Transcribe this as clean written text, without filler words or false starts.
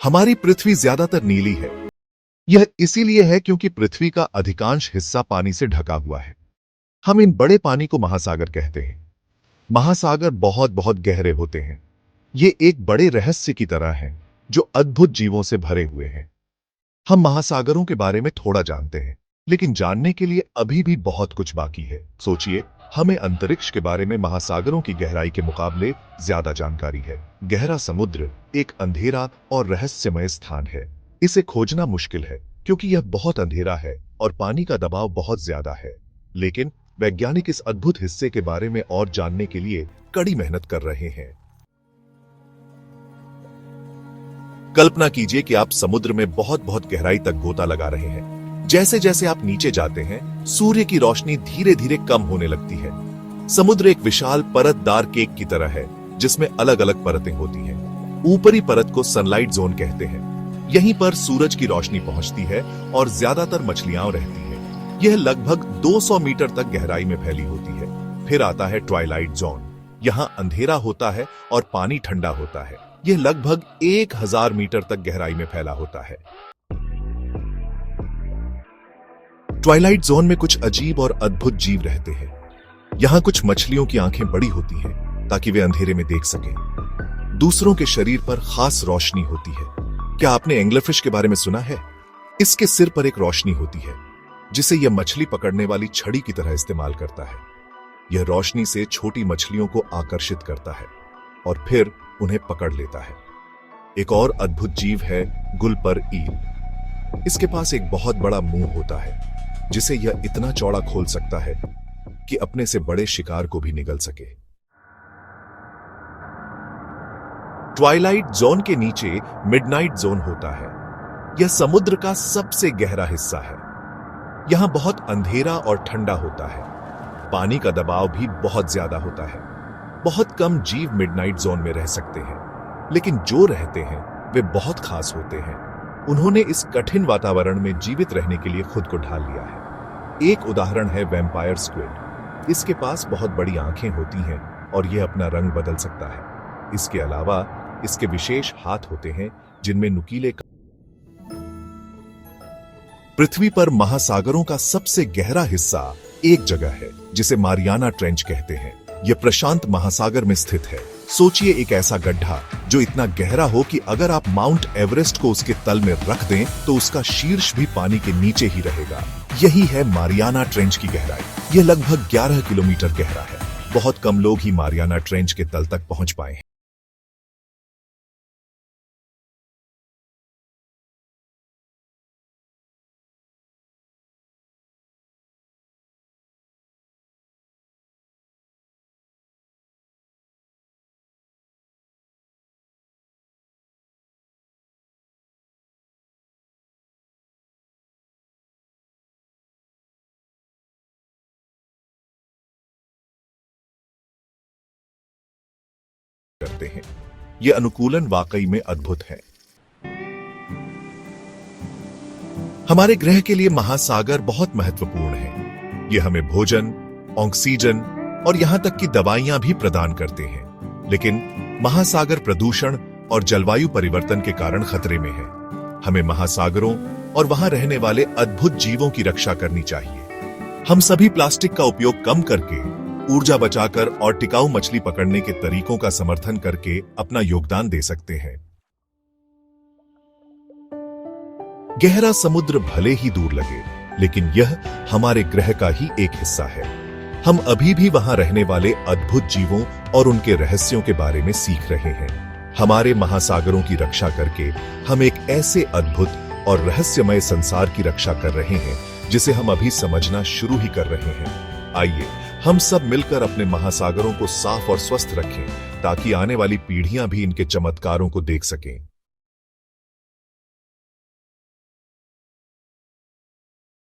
हमारी पृथ्वी ज्यादातर नीली है। यह इसीलिए है क्योंकि पृथ्वी का अधिकांश हिस्सा पानी से ढका हुआ है। हम इन बड़े पानी को महासागर कहते हैं। महासागर बहुत बहुत गहरे होते हैं। ये एक बड़े रहस्य की तरह हैं, जो अद्भुत जीवों से भरे हुए हैं। हम महासागरों के बारे में थोड़ा जानते हैं, लेकिन जानने के लिए अभी भी बहुत कुछ बाकी है। सोचिए, हमें अंतरिक्ष के बारे में महासागरों की गहराई के मुकाबले ज्यादा जानकारी है। गहरा समुद्र एक अंधेरा और रहस्यमय स्थान है। इसे खोजना मुश्किल है क्योंकि यह बहुत अंधेरा है और पानी का दबाव बहुत ज्यादा है। लेकिन वैज्ञानिक इस अद्भुत हिस्से के बारे में और जानने के लिए कड़ी मेहनत कर रहे हैं। कल्पना कीजिए कि आप समुद्र में बहुत बहुत गहराई तक गोता लगा रहे हैं। जैसे जैसे आप नीचे जाते हैं, सूर्य की रोशनी धीरे धीरे कम होने लगती है। समुद्र एक विशाल परतदार केक की तरह है, जिसमें अलग अलग परतें होती हैं। ऊपरी परत को सनलाइट जोन कहते हैं। यहीं पर सूरज की रोशनी पहुंचती है और ज्यादातर मछलियां रहती हैं। यह लगभग 200 मीटर तक गहराई में फैली होती है। फिर आता है ट्वाइलाइट जोन। यहां अंधेरा होता है और पानी ठंडा होता है। यह लगभग 1000 मीटर तक गहराई में फैला होता है। ट्वाइलाइट जोन में कुछ अजीब और अद्भुत जीव रहते हैं। यहां कुछ मछलियों की आंखें बड़ी होती हैं ताकि वे अंधेरे में देख सकें। दूसरों के शरीर पर खास रोशनी होती है। क्या आपने एंग्लरफिश के बारे में सुना है? इसके सिर पर एक रोशनी होती है जिसे यह मछली पकड़ने वाली छड़ी की तरह इस्तेमाल करता है। यह रोशनी से छोटी मछलियों को आकर्षित करता है और फिर उन्हें पकड़ लेता है। एक और अद्भुत जीव है गुलपर ईल। इसके पास एक बहुत बड़ा मुंह होता है जिसे यह इतना चौड़ा खोल सकता है कि अपने से बड़े शिकार को भी निगल सके। ट्वाइलाइट जोन के नीचे मिडनाइट जोन होता है। यह समुद्र का सबसे गहरा हिस्सा है। यहां बहुत अंधेरा और ठंडा होता है। पानी का दबाव भी बहुत ज्यादा होता है। बहुत कम जीव मिडनाइट जोन में रह सकते हैं, लेकिन जो रहते हैं वे बहुत खास होते हैं। उन्होंने इस कठिन वातावरण में जीवित रहने के लिए खुद को ढाल लिया है। एक उदाहरण है वैम्पायर स्क्विड। इसके पास बहुत बड़ी आंखें होती हैं और यह अपना रंग बदल सकता है। इसके अलावा इसके विशेष हाथ होते हैं जिनमें नुकीले। पृथ्वी पर महासागरों का सबसे गहरा हिस्सा एक जगह है जिसे मारियाना ट्रेंच कहते हैं। यह प्रशांत महासागर में स्थित है। सोचिए, एक ऐसा गड्ढा जो इतना गहरा हो कि अगर आप माउंट एवरेस्ट को उसके तल में रख दें तो उसका शीर्ष भी पानी के नीचे ही रहेगा। यही है मारियाना ट्रेंच की गहराई। यह लगभग 11 किलोमीटर गहरा है। बहुत कम लोग ही मारियाना ट्रेंच के तल तक पहुंच पाए हैं। करते हैं। यह अनुकूलन वाकई में अद्भुत है। हमारे ग्रह के लिए महासागर बहुत महत्वपूर्ण है। यह हमें भोजन, ऑक्सीजन और यहां तक कि दवाइयां भी प्रदान करते हैं। लेकिन महासागर प्रदूषण और जलवायु परिवर्तन के कारण खतरे में है। हमें महासागरों और वहां रहने वाले अद्भुत जीवों की रक्षा करनी चाहिए। हम सभी प्लास्टिक का उपयोग कम करके, ऊर्जा बचाकर और टिकाऊ मछली पकड़ने के तरीकों का समर्थन करके अपना योगदान दे सकते हैं। गहरा समुद्र भले ही दूर लगे, लेकिन यह हमारे ग्रह का ही एक हिस्सा है। हम अभी भी वहां रहने वाले अद्भुत जीवों और उनके रहस्यों के बारे में सीख रहे हैं। हमारे महासागरों की रक्षा करके हम एक ऐसे अद्भुत और रहस्यमय संसार की रक्षा कर रहे हैं जिसे हम अभी समझना शुरू ही कर रहे हैं। आइए हम सब मिलकर अपने महासागरों को साफ और स्वस्थ रखें ताकि आने वाली पीढ़ियां भी इनके चमत्कारों को देख सकें।